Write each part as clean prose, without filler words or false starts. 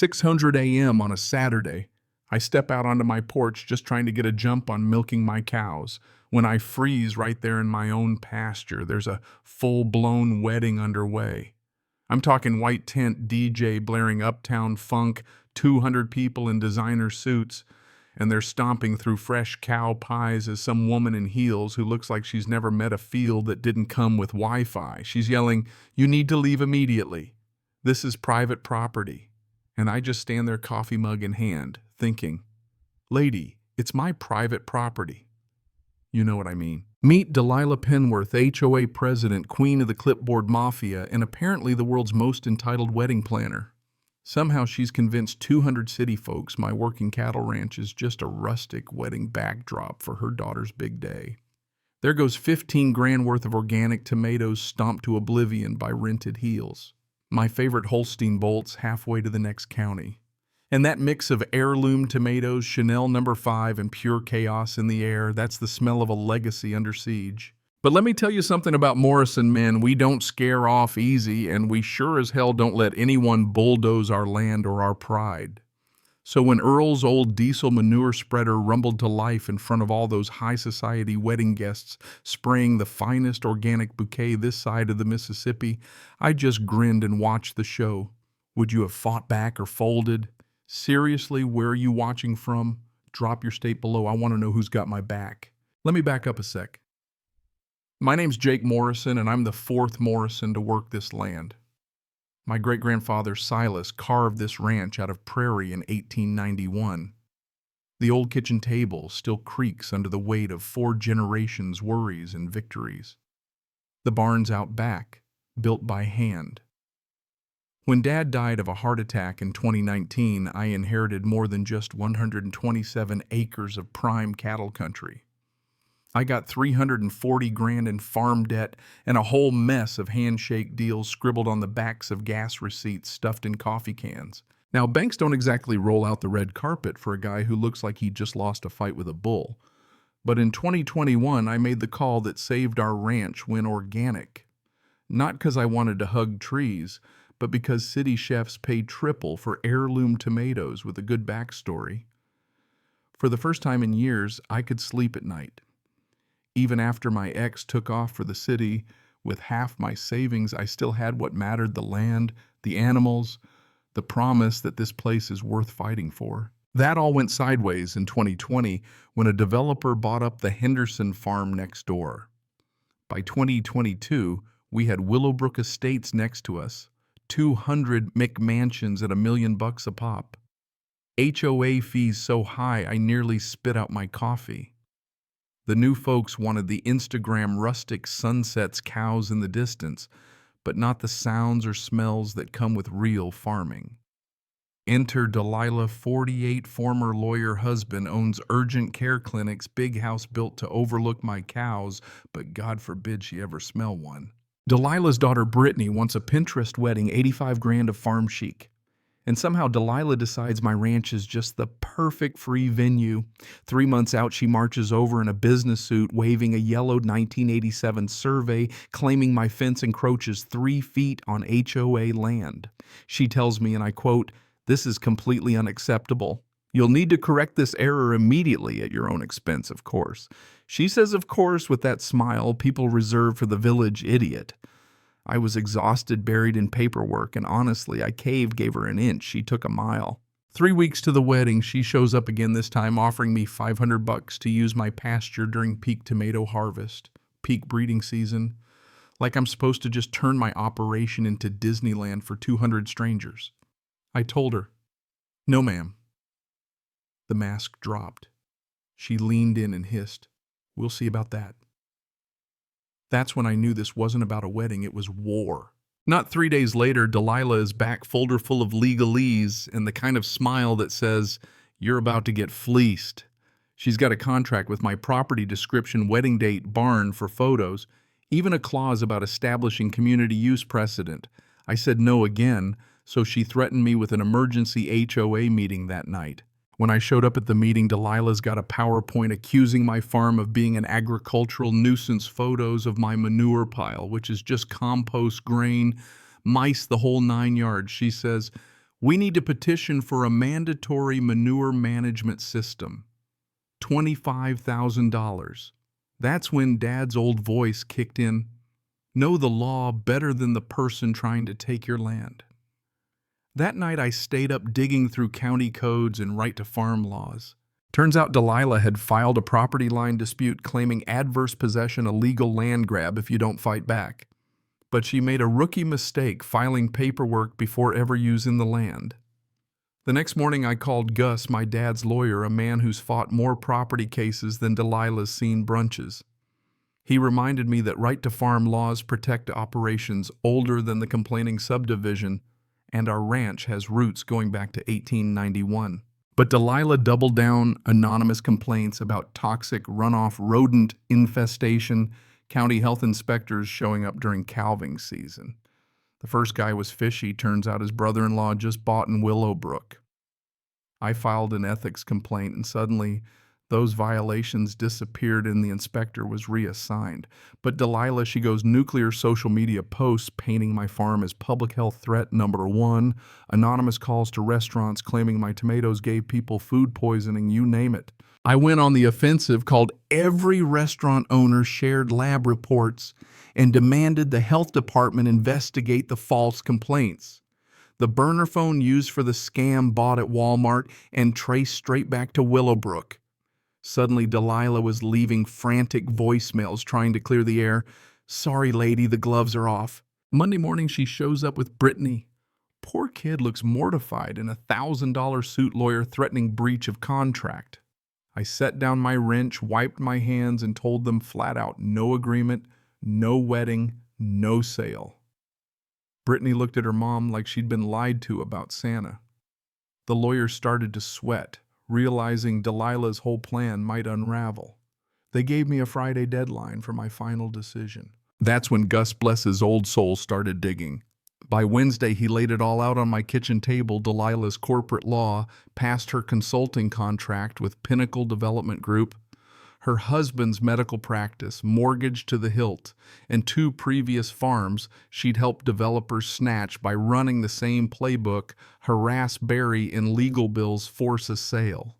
600 a.m. on a Saturday. I step out onto my porch just trying to get a jump on milking my cows. When I freeze right there in my own pasture, there's a full-blown wedding underway. I'm talking white tent DJ blaring uptown funk, 200 people in designer suits, and they're stomping through fresh cow pies as some woman in heels who looks like she's never met a field that didn't come with Wi-Fi. She's yelling, "You need to leave immediately. This is private property." And I just stand there, coffee mug in hand, thinking, "Lady, it's my private property." You know what I mean. Meet Delilah Penworth, HOA president, queen of the clipboard mafia, and apparently the world's most entitled wedding planner. Somehow she's convinced 200 city folks my working cattle ranch is just a rustic wedding backdrop for her daughter's big day. There goes 15 grand worth of organic tomatoes stomped to oblivion by rented heels. My favorite Holstein bolts halfway to the next county. And that mix of heirloom tomatoes, Chanel No. 5, and pure chaos in the air, that's the smell of a legacy under siege. But let me tell you something about Morrison men. We don't scare off easy, and we sure as hell don't let anyone bulldoze our land or our pride. So when Earl's old diesel manure spreader rumbled to life in front of all those high society wedding guests spraying the finest organic bouquet this side of the Mississippi, I just grinned and watched the show. Would you have fought back or folded? Seriously, where are you watching from? Drop your state below. I want to know who's got my back. Let me back up a sec. My name's Jake Morrison, and I'm the fourth Morrison to work this land. My great-grandfather Silas carved this ranch out of prairie in 1891. The old kitchen table still creaks under the weight of 4 generations' worries and victories. The barn's out back, built by hand. When Dad died of a heart attack in 2019, I inherited more than just 127 acres of prime cattle country. I got 340 grand in farm debt and a whole mess of handshake deals scribbled on the backs of gas receipts stuffed in coffee cans. Now, banks don't exactly roll out the red carpet for a guy who looks like he just lost a fight with a bull. But in 2021, I made the call that saved our ranch went organic. Not because I wanted to hug trees, but because city chefs pay triple for heirloom tomatoes with a good backstory. For the first time in years, I could sleep at night. Even after my ex took off for the city, with half my savings, I still had what mattered: the land, the animals, the promise that this place is worth fighting for. That all went sideways in 2020 when a developer bought up the Henderson farm next door. By 2022, we had Willowbrook Estates next to us, 200 McMansions at $1 million a pop. HOA fees so high I nearly spit out my coffee. The new folks wanted the Instagram rustic sunsets, cows in the distance, but not the sounds or smells that come with real farming. Enter Delilah, 48, former lawyer husband, owns urgent care clinics, big house built to overlook my cows, but God forbid she ever smell one. Delilah's daughter Brittany wants a Pinterest wedding, 85 grand of farm chic. And somehow Delilah decides my ranch is just the perfect free venue. 3 months out, she marches over in a business suit, waving a yellowed 1987 survey, claiming my fence encroaches 3 feet on HOA land. She tells me, and I quote, "This is completely unacceptable. You'll need to correct this error immediately at your own expense, of course." She says, of course, with that smile people reserve for the village idiot. I was exhausted, buried in paperwork, and honestly, I caved, gave her an inch. She took a mile. 3 weeks to the wedding, she shows up again, this time offering me $500 to use my pasture during peak tomato harvest, peak breeding season, like I'm supposed to just turn my operation into Disneyland for 200 strangers. I told her, "No, ma'am." The mask dropped. She leaned in and hissed, "We'll see about that." That's when I knew this wasn't about a wedding, it was war. Not 3 days later, Delilah is back, folder full of legalese and the kind of smile that says, "You're about to get fleeced." She's got a contract with my property description, wedding date, barn for photos, even a clause about establishing community use precedent. I said no again, so she threatened me with an emergency HOA meeting that night. When I showed up at the meeting, Delilah's got a PowerPoint accusing my farm of being an agricultural nuisance, photos of my manure pile, which is just compost, grain, mice, the whole 9 yards. She says, We need to petition for a mandatory manure management system. $25,000. That's when Dad's old voice kicked in. Know the law better than the person trying to take your land. That night I stayed up digging through county codes and right-to-farm laws. Turns out Delilah had filed a property line dispute claiming adverse possession a legal land grab if you don't fight back. But she made a rookie mistake filing paperwork before ever using the land. The next morning I called Gus, my dad's lawyer, a man who's fought more property cases than Delilah's seen brunches. He reminded me that right-to-farm laws protect operations older than the complaining subdivision, and our ranch has roots going back to 1891. But Delilah doubled down anonymous complaints about toxic runoff rodent infestation, county health inspectors showing up during calving season. The first guy was fishy. Turns out his brother-in-law just bought in Willowbrook. I filed an ethics complaint, and suddenly those violations disappeared and the inspector was reassigned. But Delilah, she goes nuclear social media posts painting my farm as public health threat number 1, anonymous calls to restaurants claiming my tomatoes gave people food poisoning, you name it. I went on the offensive, called every restaurant owner, shared lab reports, and demanded the health department investigate the false complaints. The burner phone used for the scam bought at Walmart and traced straight back to Willowbrook. Suddenly, Delilah was leaving frantic voicemails trying to clear the air. Sorry, lady, the gloves are off. Monday morning, she shows up with Brittany. Poor kid looks mortified in a $1,000 suit lawyer threatening breach of contract. I set down my wrench, wiped my hands, and told them flat out, no agreement, no wedding, no sale. Brittany looked at her mom like she'd been lied to about Santa. The lawyer started to sweat, realizing Delilah's whole plan might unravel. They gave me a Friday deadline for my final decision. That's when Gus, bless his old soul, started digging. By Wednesday, he laid it all out on my kitchen table: Delilah's corporate law, past her consulting contract with Pinnacle Development Group, her husband's medical practice, mortgage to the hilt, and 2 previous farms she'd helped developers snatch by running the same playbook, harass, bury, in legal bills, force a sale.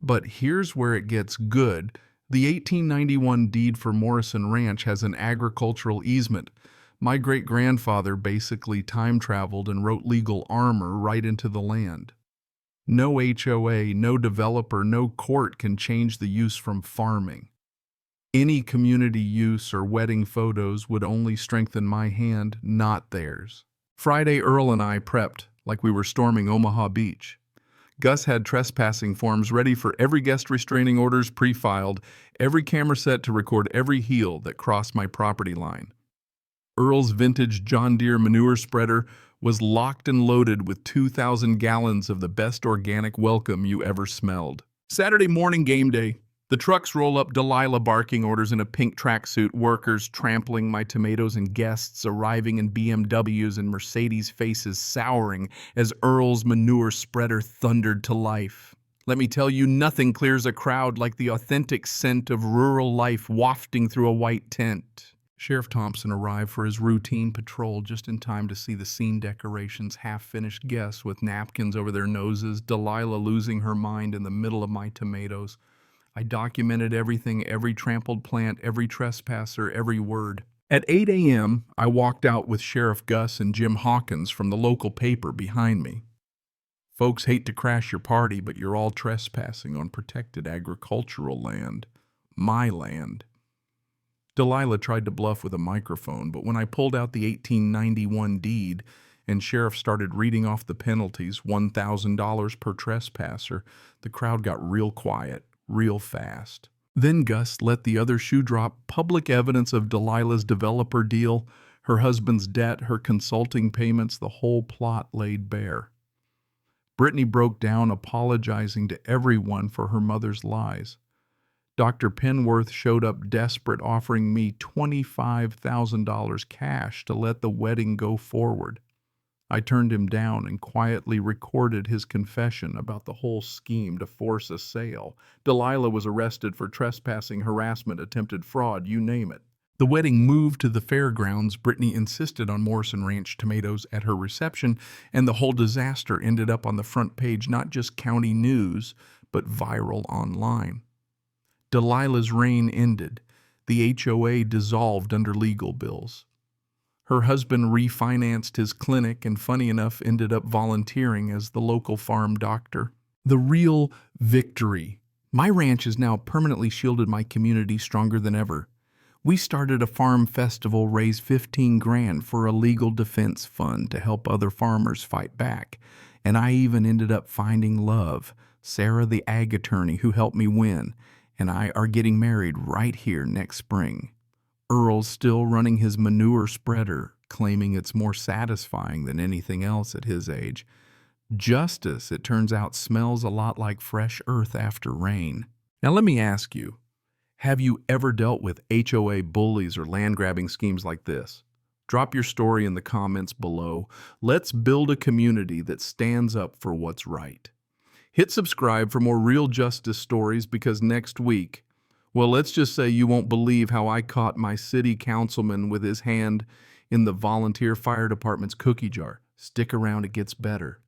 But here's where it gets good. The 1891 deed for Morrison Ranch has an agricultural easement. My great-grandfather basically time-traveled and wrote legal armor right into the land. No HOA, no developer, no court can change the use from farming. Any community use or wedding photos would only strengthen my hand, not theirs. Friday, Earl and I prepped like we were storming Omaha Beach. Gus had trespassing forms ready for every guest, restraining orders pre-filed, every camera set to record every heel that crossed my property line. Earl's vintage John Deere manure spreader was locked and loaded with 2,000 gallons of the best organic welcome you ever smelled. Saturday morning game day. The trucks roll up, Delilah barking orders in a pink tracksuit, workers trampling my tomatoes, and guests arriving in BMWs and Mercedes, faces souring as Earl's manure spreader thundered to life. Let me tell you, nothing clears a crowd like the authentic scent of rural life wafting through a white tent. Sheriff Thompson arrived for his routine patrol just in time to see the scene decorations, half-finished guests with napkins over their noses, Delilah losing her mind in the middle of my tomatoes. I documented everything, every trampled plant, every trespasser, every word. At 8 a.m., I walked out with Sheriff Gus and Jim Hawkins from the local paper behind me. Folks hate to crash your party, but you're all trespassing on protected agricultural land. My land. Delilah tried to bluff with a microphone, but when I pulled out the 1891 deed and Sheriff started reading off the penalties, $1,000 per trespasser, the crowd got real quiet, real fast. Then Gus let the other shoe drop: public evidence of Delilah's developer deal, her husband's debt, her consulting payments, the whole plot laid bare. Brittany broke down, apologizing to everyone for her mother's lies. Dr. Penworth showed up desperate, offering me $25,000 cash to let the wedding go forward. I turned him down and quietly recorded his confession about the whole scheme to force a sale. Delilah was arrested for trespassing, harassment, attempted fraud, you name it. The wedding moved to the fairgrounds. Brittany insisted on Morrison Ranch tomatoes at her reception, and the whole disaster ended up on the front page, not just county news, but viral online. Delilah's reign ended. The HOA dissolved under legal bills. Her husband refinanced his clinic and, funny enough, ended up volunteering as the local farm doctor. The real victory. My ranch has now permanently shielded my community stronger than ever. We started a farm festival, raised 15 grand for a legal defense fund to help other farmers fight back. And I even ended up finding love, Sarah, the ag attorney who helped me win, and I are getting married right here next spring. Earl's still running his manure spreader, claiming it's more satisfying than anything else at his age. Justice, it turns out, smells a lot like fresh earth after rain. Now let me ask you, have you ever dealt with HOA bullies or land-grabbing schemes like this? Drop your story in the comments below. Let's build a community that stands up for what's right. Hit subscribe for more real justice stories, because next week, well, let's just say you won't believe how I caught my city councilman with his hand in the volunteer fire department's cookie jar. Stick around, it gets better.